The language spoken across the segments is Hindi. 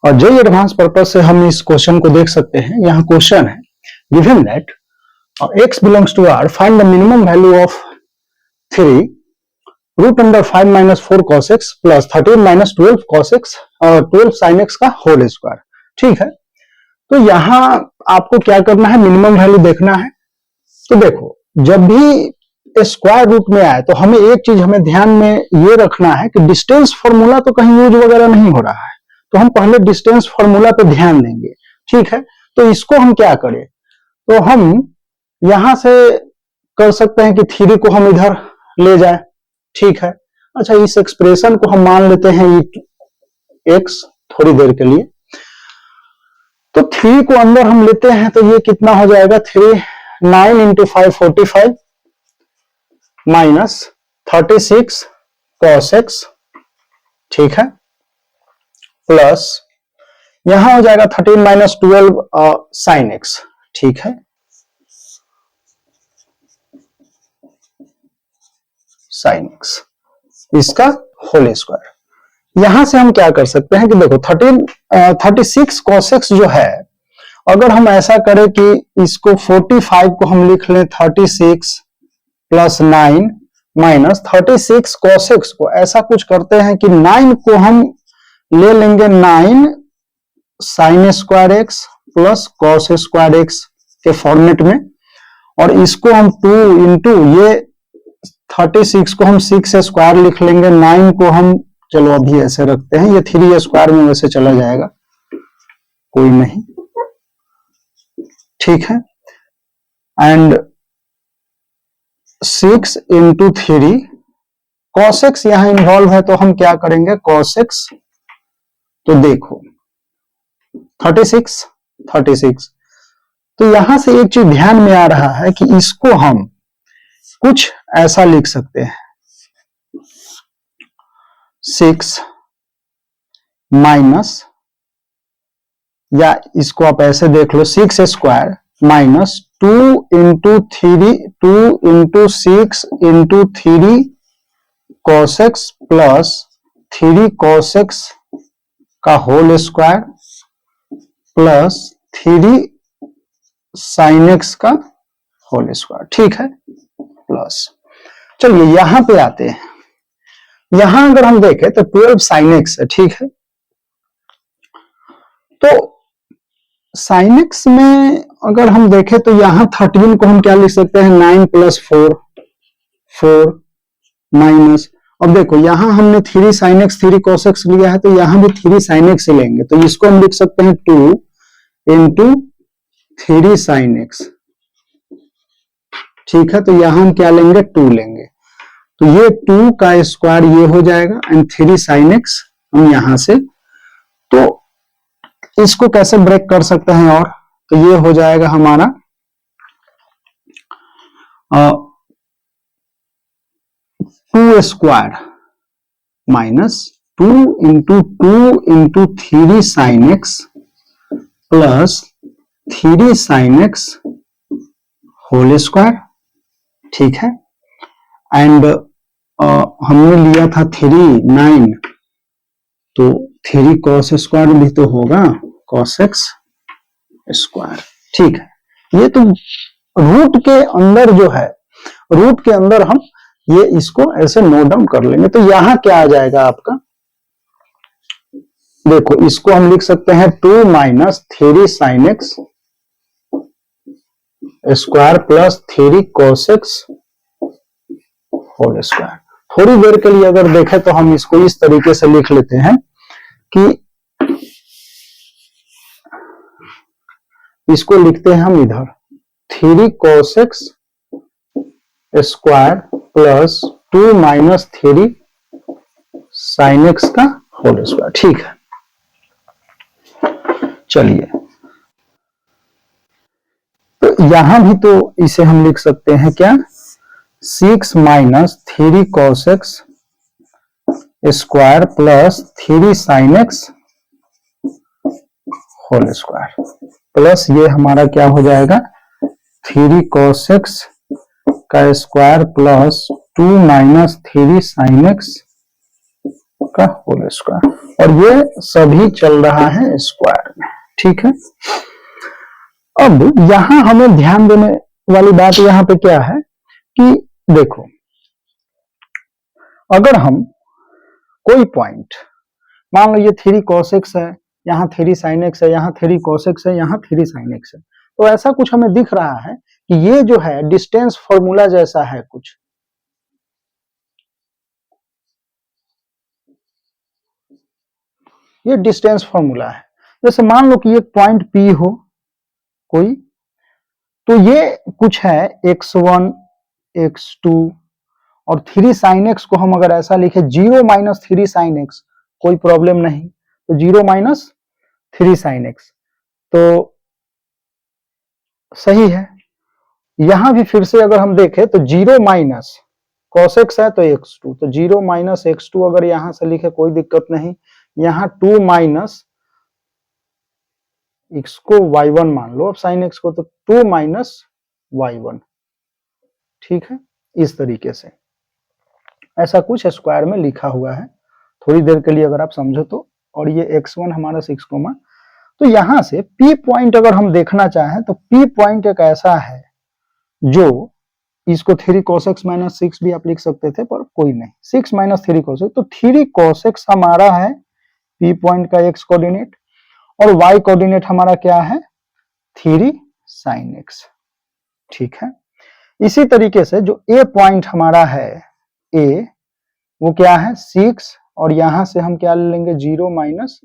और जेईई एडवांस पर्पज से हम इस क्वेश्चन को देख सकते हैं। यहाँ क्वेश्चन है given that x belongs to R, find the minimum value of 3 root under 5 minus 4 cos x plus 13 minus 12 cos x और 12 sin x का होल स्क्वायर। ठीक है, तो यहाँ आपको क्या करना है, मिनिमम वैल्यू देखना है। तो देखो, जब भी स्क्वायर रूट में आए तो हमें एक चीज हमें ध्यान में ये रखना है कि डिस्टेंस फॉर्मूला तो कहीं यूज वगैरह नहीं हो रहा है, तो हम पहले डिस्टेंस फॉर्मूला पे ध्यान देंगे। ठीक है, तो इसको हम क्या करें, तो हम यहां से कर सकते हैं कि 3 को हम इधर ले जाए। ठीक है, अच्छा इस एक्सप्रेशन को हम मान लेते हैं x थोड़ी देर के लिए। तो 3 को अंदर हम लेते हैं तो ये कितना हो जाएगा, 9 इंटू 5 45 माइनस 36 cos x। ठीक है, प्लस यहां हो जाएगा 13 माइनस 12 sin x। ठीक है, sin x इसका होल स्क्वायर। यहां से हम क्या कर सकते हैं कि देखो 36 cos x जो है, अगर हम ऐसा करें कि इसको 45 को हम लिख लें 36 प्लस 9 माइनस 36 cos x को ऐसा कुछ करते हैं कि 9 को हम ले लेंगे 9 sin square x plus cos square x के फॉर्मेट में, और इसको हम 2 इंटू ये 36 को हम 6 स्क्वायर लिख लेंगे, 9 को हम चलो अभी ऐसे रखते हैं, ये 3 स्क्वायर में वैसे चला जाएगा, कोई नहीं। ठीक है, एंड 6 इंटू 3 cos x यहां इन्वॉल्व है तो हम क्या करेंगे, cos x। तो देखो 36 तो यहां से एक चीज ध्यान में आ रहा है कि इसको हम कुछ ऐसा लिख सकते हैं, 6 माइनस, या इसको आप ऐसे देख लो 6 square minus 2 into 6 into 3 cos x plus 3 cos x का whole square plus 3 sin x का होल स्क्वायर। ठीक है, प्लस चलिए यहां पे आते हैं। यहां अगर हम देखें तो 12 sin x है। ठीक है, तो sin x में अगर हम देखें तो यहां 13 को हम क्या लिख सकते हैं, 9 प्लस 4 माइनस, अब देखो यहां हमने 3 sin x 3 cos x लिया है, तो यहां भी 3 sin x ही लेंगे, तो इसको हम लिख सकते हैं 2 इंटू 3 sin x। ठीक है, तो यहां हम क्या लेंगे, 2 लेंगे, तो ये 2 का स्क्वायर ये हो जाएगा एंड 3 sin x हम यहां से, तो इसको कैसे ब्रेक कर सकते हैं, और तो ये हो जाएगा हमारा 2 square minus 2 into 3 sin x plus 3 sin x whole square. ठीक है, एंड हमने लिया था 3 9, तो 3 cos स्क्वायर भी तो होगा cos x स्क्वायर। ठीक है, ये तो रूट के अंदर जो है, रूट के अंदर हम ये इसको ऐसे नोट डाउन कर लेंगे। तो यहां क्या आ जाएगा आपका, देखो इसको हम लिख सकते हैं 2 minus 3 sin x square plus 3 cos x whole square. थोड़ी देर के लिए अगर देखें तो हम इसको इस तरीके से लिख लेते हैं कि इसको लिखते हैं हम इधर 3 cos x square plus 2 minus 3 sin x का होल स्क्वायर। ठीक है, चलिए तो यहां भी तो इसे हम लिख सकते हैं क्या, 6 minus 3 cos x square plus 3 sin x whole square, plus ये हमारा क्या हो जाएगा, 3 cos x का square plus 2 minus 3 sin x का होल स्क्वायर, और ये सभी चल रहा है स्क्वायर में। ठीक है, अब यहां हमें ध्यान देने वाली बात यहाँ पे क्या है कि देखो, अगर हम कोई पॉइंट, मान लो ये 3 cos x है, यहाँ 3 sin x है, यहाँ 3 cos x है, यहाँ 3 sin x है, तो ऐसा कुछ हमें दिख रहा है कि ये जो है डिस्टेंस फॉर्मूला जैसा है कुछ। ये डिस्टेंस फॉर्मूला है। जैसे मान लो कि एक पॉइंट P हो कोई, तो ये कुछ है x1 x2 और 3 sin x को हम अगर ऐसा लिखे 0 माइनस 3 sin x, कोई प्रॉब्लम नहीं, तो 0 माइनस 3 sin x तो सही है। यहां भी फिर से अगर हम देखें तो 0 माइनस cos x है तो x2, तो 0 माइनस x2 अगर यहां से लिखे कोई दिक्कत नहीं। यहां 2 माइनस x को y1 मान लो, अब sin x को, तो 2 माइनस y1। ठीक है, इस तरीके से ऐसा कुछ स्क्वायर में लिखा हुआ है, थोड़ी देर के लिए अगर आप समझो तो। और ये x1 हमारा 6 कोमा, तो यहां से P पॉइंट अगर हम देखना चाहें तो P पॉइंट एक ऐसा है जो, इसको 3 cos x माइनस 6 भी आप लिख सकते थे, पर कोई नहीं, 6 माइनस 3 cos x, तो 3 cos x हमारा है P पॉइंट का x कोऑर्डिनेट, और y कोऑर्डिनेट हमारा क्या है 3 sin x। ठीक है, इसी तरीके से जो A पॉइंट हमारा है A, वो क्या है 6, और यहां से हम क्या ले लेंगे 0 माइनस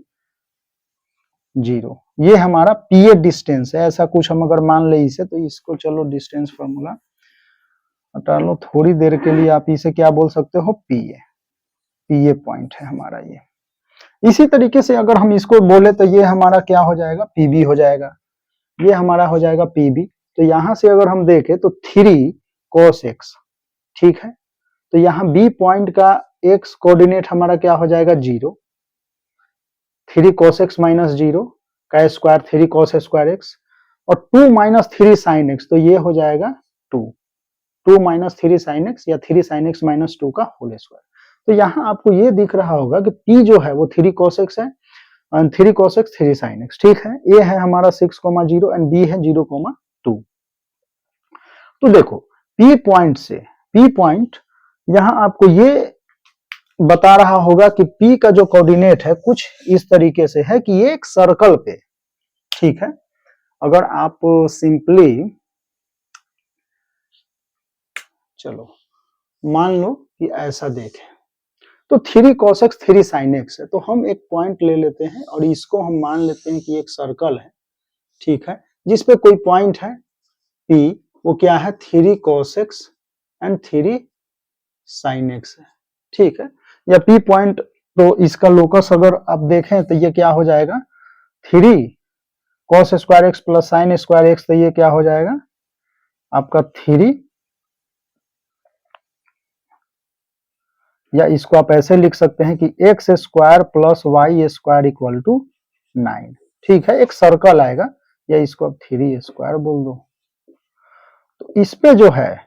0, ये हमारा PA डिस्टेंस है। ऐसा कुछ हम अगर मान ले इसे, तो इसको चलो डिस्टेंस फॉर्मूला हटा लो थोड़ी देर के लिए, आप इसे क्या बोल सकते हो PA पॉइंट है हमारा ये। इसी तरीके से अगर हम इसको बोले तो ये हमारा क्या हो जाएगा PB हो जाएगा, ये हमारा हो जाएगा PB। तो यहां से अगर हम देखें तो 3 cos x, ठीक है, तो यहाँ B पॉइंट का x कोऑर्डिनेट हमारा क्या हो जाएगा 0, 3 cos x माइनस 0 का स्क्वायर 3 cos स्क्वायर x, और 2 माइनस 3 sin x, तो ये हो जाएगा 2 माइनस 3 sin x या 3 sin x माइनस 2 का होल स्क्वायर। तो यहाँ आपको ये दिख रहा होगा कि P जो है वो 3 cos x है, 3 cos x 3 sin x। ठीक है, A है हमारा 6,0 एंड B है 0,2। तो देखो P पॉइंट से, P पॉइंट यहां आपको ये बता रहा होगा कि P का जो कोऑर्डिनेट है कुछ इस तरीके से है कि ये एक सर्कल पे, ठीक है, अगर आप सिंपली चलो मान लो कि ऐसा देखें, तो 3 cos x 3 sin x है, तो हम एक पॉइंट ले लेते हैं और इसको हम मान लेते हैं कि एक सर्कल है, ठीक है, जिसपे कोई पॉइंट है P, वो क्या है 3 cos x and 3 sin x है। ठीक है, या P पॉइंट, तो इसका लोकस अगर आप देखें तो ये क्या हो जाएगा 3 cos square x plus sin square x, तो ये क्या हो जाएगा आपका 3, या इसको आप ऐसे लिख सकते हैं कि x square plus y square equal to 9। ठीक है, एक सर्कल आएगा, या इसको आप 3 स्क्वायर बोल दो। तो इस पे जो है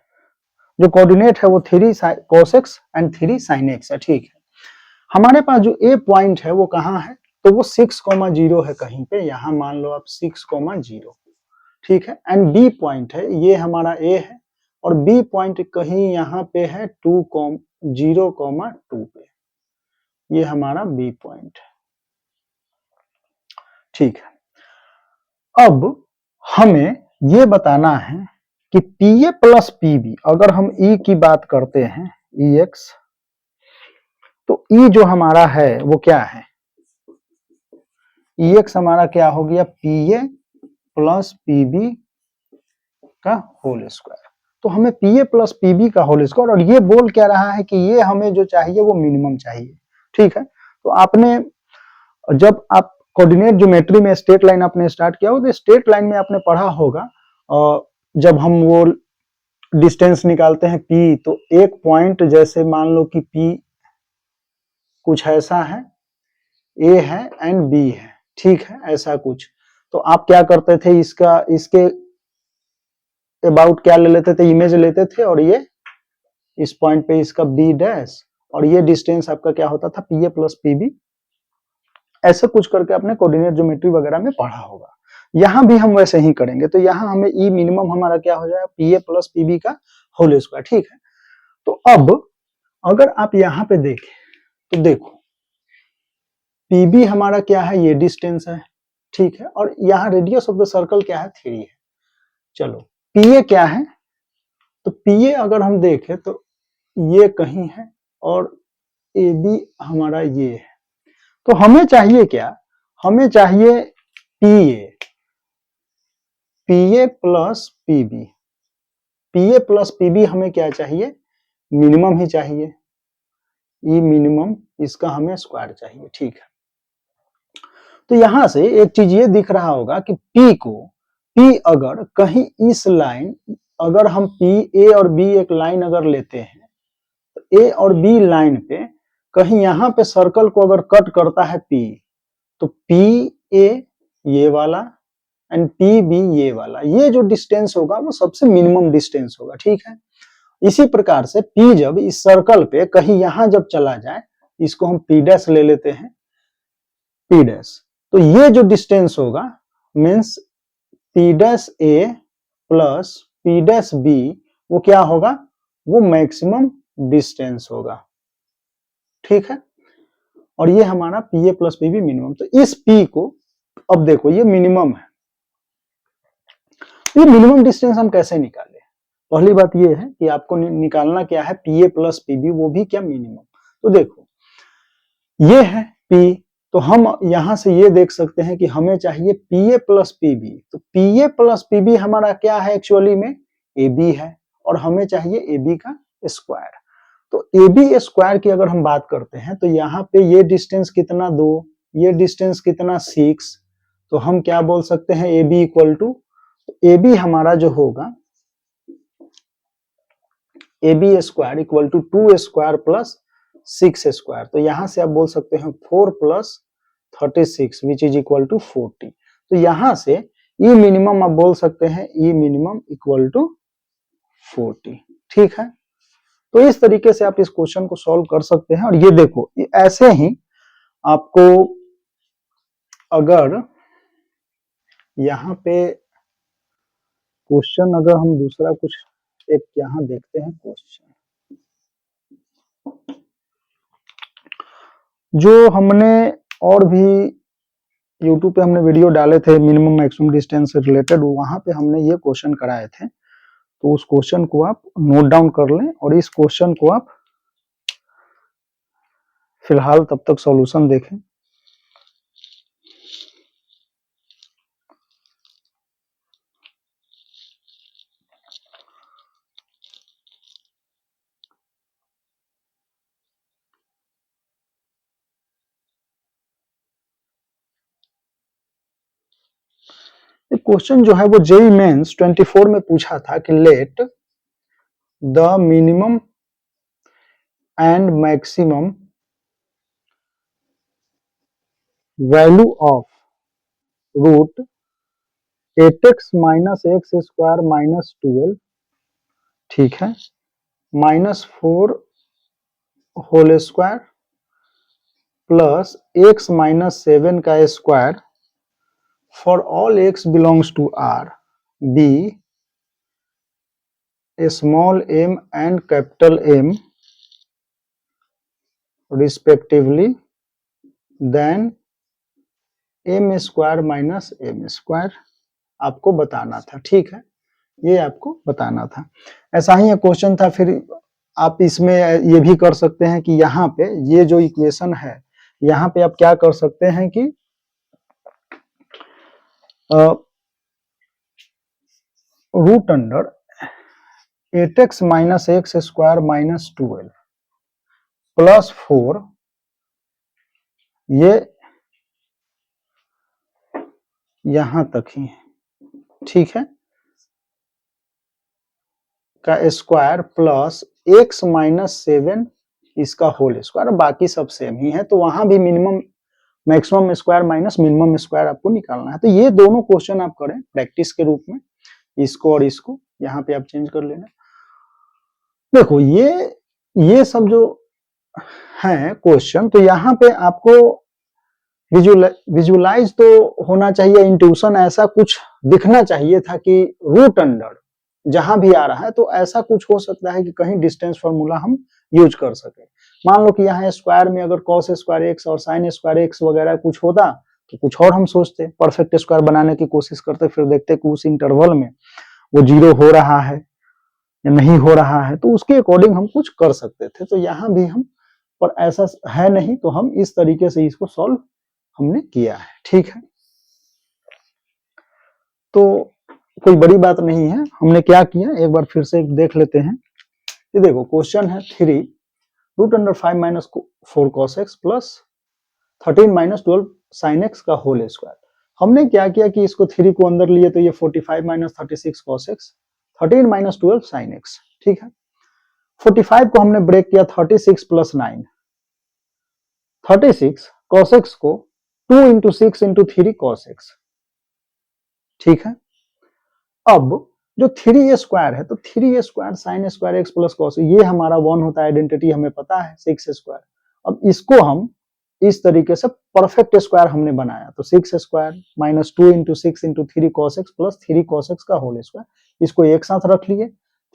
जो कोऑर्डिनेट है वो 3 cos x and 3 sin x है। ठीक है, हमारे पास जो A पॉइंट है वो कहाँ है, तो वो 6,0 है कहीं पे, यहां मान लो आप 6,0, ठीक है, एंड B पॉइंट है, ये हमारा A है, और B पॉइंट कहीं यहाँ पे है 0,2 पे, ये हमारा B पॉइंट है। ठीक है, अब हमें ये बताना है कि PA प्लस PB, अगर हम E की बात करते हैं EX, तो E जो हमारा है वो क्या है, EX हमारा क्या हो गया PA प्लस PB का होल स्क्वायर। तो हमें PA प्लस PB का होल स्क्वायर, और ये बोल क्या रहा है कि ये हमें जो चाहिए वो मिनिमम चाहिए। ठीक है, तो आपने जब आप कोऑर्डिनेट ज्योमेट्री में स्ट्रेट लाइन आपने स्टार्ट किया हो, तो स्ट्रेट लाइन में आपने पढ़ा होगा, जब हम वो डिस्टेंस निकालते हैं P, तो एक पॉइंट जैसे मान लो कि P कुछ ऐसा है, A है एंड B है, ठीक है, ऐसा कुछ, तो आप क्या करते थे, इसके अबाउट क्या ले लेते थे, इमेज लेते थे, और ये इस पॉइंट पे इसका B डैश और ये डिस्टेंस आपका क्या होता था, P A plus P B. ऐसे कुछ करके आपने कोऑर्डिनेट ज्योमेट्री वगैरह में पढ़ा होगा। यहाँ भी हम वैसे ही करेंगे, तो यहाँ हमें ई मिनिमम हमारा क्या हो जाएगा, P A plus P B का होल स्क्वायर। ठीक है, तो अब अगर आप यहाँ पे देखें तो देखो पीबी हमारा क्या है, ये डिस्टेंस है। ठीक है, और यहाँ रेडियस ऑफ द सर्कल क्या है, 3 है। चलो पीए क्या है, तो पीए अगर हम देखें तो ये कहीं है और ए बी हमारा ये है। तो हमें चाहिए क्या, हमें चाहिए पीए, पीए प्लस पीबी। पीए प्लस पीबी हमें क्या चाहिए, मिनिमम ही चाहिए। ये मिनिमम इसका हमें स्क्वायर चाहिए। ठीक है, तो यहां से एक चीज ये दिख रहा होगा कि P को, P अगर कहीं इस लाइन, अगर हम P A और B एक लाइन अगर लेते हैं तो A और B लाइन पे कहीं यहाँ पे सर्कल को अगर कट करता है P, तो P A ये वाला एंड P B ये वाला, ये जो डिस्टेंस होगा वो सबसे मिनिमम डिस्टेंस होगा। ठीक है, इसी प्रकार से P जब इस सर्कल पे कहीं यहां जब चला जाए, इसको हम P डैश ले लेते हैं, P डैश, तो ये जो डिस्टेंस होगा मीन्स P डैश ए प्लस P डैश बी, वो क्या होगा, वो मैक्सिमम डिस्टेंस होगा। ठीक है, और ये हमारा P A plus P B minimum. तो इस P को अब देखो ये मिनिमम है, ये मिनिमम डिस्टेंस हम कैसे निकालें। पहली बात ये है कि आपको निकालना क्या है, P A plus P B, वो भी क्या मिनिमम। तो देखो ये है P, तो हम यहां से ये देख सकते हैं कि हमें चाहिए P A plus P B. तो P A plus P B हमारा क्या है, एक्चुअली में ए बी है, और हमें चाहिए ए बी का स्क्वायर। तो ए बी स्क्वायर की अगर हम बात करते हैं तो यहाँ पे ये डिस्टेंस कितना 2, ये डिस्टेंस कितना 6, तो हम क्या बोल सकते हैं, A B equal to, A B हमारा जो होगा A B square equal to 2 square plus 6 square. तो यहां से आप बोल सकते हैं 4 plus 36 which is equal to 40। तो यहां से ई मिनिमम आप बोल सकते हैं, ई मिनिमम इक्वल टू 40। ठीक है, तो इस तरीके से आप इस क्वेश्चन को सॉल्व कर सकते हैं। और ये देखो ऐसे ही आपको अगर यहाँ पे क्वेश्चन, अगर हम दूसरा कुछ एक यहाँ देखते हैं क्वेश्चन, जो हमने और भी YouTube पे हमने वीडियो डाले थे मिनिमम मैक्सिमम डिस्टेंस से रिलेटेड, वहां पे हमने ये क्वेश्चन कराए थे। तो उस क्वेश्चन को आप नोट डाउन कर लें और इस क्वेश्चन को आप फिलहाल तब तक सॉल्यूशन देखें। क्वेश्चन जो है वो जेईई मेंस 24 में पूछा था कि let the minimum and maximum value of root 8x minus x square minus 12, ठीक है, minus 4 whole square plus x minus 7 का square for all x belongs to R, be small m and capital M respectively, then m square minus m square आपको बताना था। ठीक है, ये आपको बताना था। ऐसा ही एक क्वेश्चन था। फिर आप इसमें ये भी कर सकते हैं कि यहाँ पे ये जो इक्वेशन है, यहाँ पे आप क्या कर सकते हैं कि root under 8x minus x square minus 12 plus 4, ये यहां तक ही है, ठीक है, का स्क्वायर प्लस x माइनस 7 इसका होल स्क्वायर, बाकी सब सेम ही है। तो वहां भी minimum maximum square minus minimum square आपको निकालना है। तो ये दोनों क्वेश्चन आप करें प्रैक्टिस के रूप में, इसको और इसको यहाँ पे आप चेंज कर लेना। देखो ये सब जो हैं क्वेश्चन, तो यहाँ पे आपको विजुलाइज तो होना चाहिए, इंट्यूशन ऐसा कुछ दिखना चाहिए था कि रूट अंडर जहां भी आ रहा है तो ऐसा कुछ हो सकता है कि कहीं डिस्टेंस फॉर्मूला हम यूज कर सके। मान लो कि यहाँ स्क्वायर में अगर कॉस स्क्वायर एक्स और साइन स्क्वायर एक्स वगैरह कुछ होता तो कुछ और हम सोचते, परफेक्ट स्क्वायर बनाने की कोशिश करते, फिर देखते कि उस इंटरवल में वो जीरो हो रहा है या नहीं हो रहा है, तो उसके अकॉर्डिंग हम कुछ कर सकते थे। तो यहाँ भी हम, पर ऐसा है नहीं, तो हम इस तरीके से इसको सॉल्व हमने किया है। ठीक है, तो कोई बड़ी बात नहीं है। हमने क्या किया एक बार फिर से देख लेते हैं। ये देखो क्वेश्चन है 3 root under 5 minus 4 cos x plus 13 minus 12 sine x का होल स्क्वायर। हमने क्या किया कि इसको 3 को अंदर लिए तो ये 45 minus 36 cos x, 13 minus 12 sine x. ठीक है, 45 को हमने ब्रेक किया 36 प्लस 9, 36 कॉस एक्स को 2 इंटू 6 इंटू 3 कॉस एक्स। ठीक है, अब जो 3 स्क्वायर है तो 3 square sine square x plus cos, ये हमारा 1 होता है, आइडेंटिटी हमें पता है 6 स्क्वायर। अब इसको हम इस तरीके से परफेक्ट स्क्वायर हमने बनाया, तो 6 square minus 2 into 6 into 3 cos x plus 3 cos x का होल स्क्वायर, इसको एक साथ रख लिए,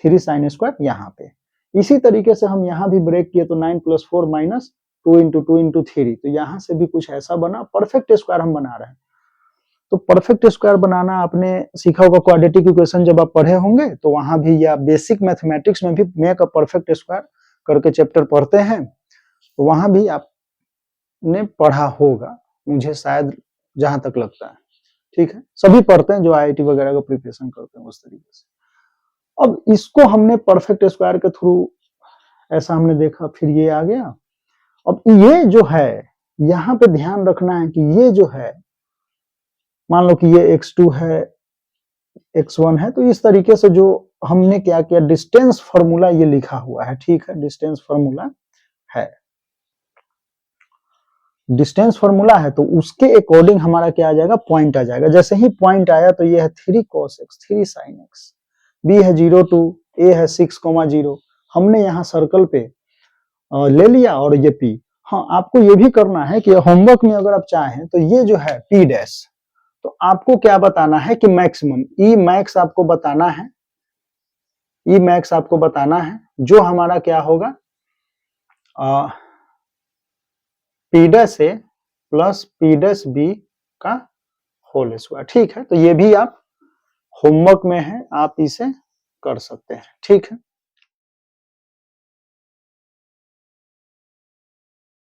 3 साइन स्क्वायर यहाँ पे। इसी तरीके से हम यहाँ भी ब्रेक किए तो 9 प्लस 4 माइनस 2 इंटू 3, तो यहाँ से भी कुछ ऐसा बना, परफेक्ट स्क्वायर हम बना रहे हैं। तो परफेक्ट स्क्वायर बनाना आपने सीखा होगा, क्वाड्रेटिक इक्वेशन जब आप पढ़े होंगे तो वहां भी, या बेसिक मैथमेटिक्स में भी मेक अ परफेक्ट स्क्वायर करके चैप्टर पढ़ते हैं, तो वहां भी आपने पढ़ा होगा, मुझे शायद जहां तक लगता है। ठीक है, सभी पढ़ते हैं जो आईआईटी वगैरह का प्रिपरेशन करते हैं उस तरीके से। अब इसको हमने परफेक्ट स्क्वायर के थ्रू ऐसा हमने देखा, फिर ये आ गया। अब ये जो है, यहाँ पे ध्यान रखना है कि ये जो है, मान लो कि ये x2 है, x1 है, तो इस तरीके से जो हमने क्या किया, डिस्टेंस फॉर्मूला ये लिखा हुआ है। ठीक है, डिस्टेंस फॉर्मूला है, डिस्टेंस फॉर्मूला है, तो उसके अकॉर्डिंग हमारा क्या आ जाएगा, पॉइंट आ जाएगा। जैसे ही पॉइंट आया तो ये है 3 cos x 3 sin x, b है 0 2, a है 6,0। हमने यहाँ सर्कल पे ले लिया और ये p। हाँ, आपको ये भी करना है कि होमवर्क में अगर आप चाहें तो ये जो है p डैश, तो आपको क्या बताना है कि मैक्सिमम ई मैक्स आपको बताना है, ई मैक्स आपको बताना है, जो हमारा क्या होगा, पी डैश ए प्लस पी डैश बी का होल स्क्वायर। ठीक है, तो ये भी आप होमवर्क में है, आप इसे कर सकते हैं। ठीक है।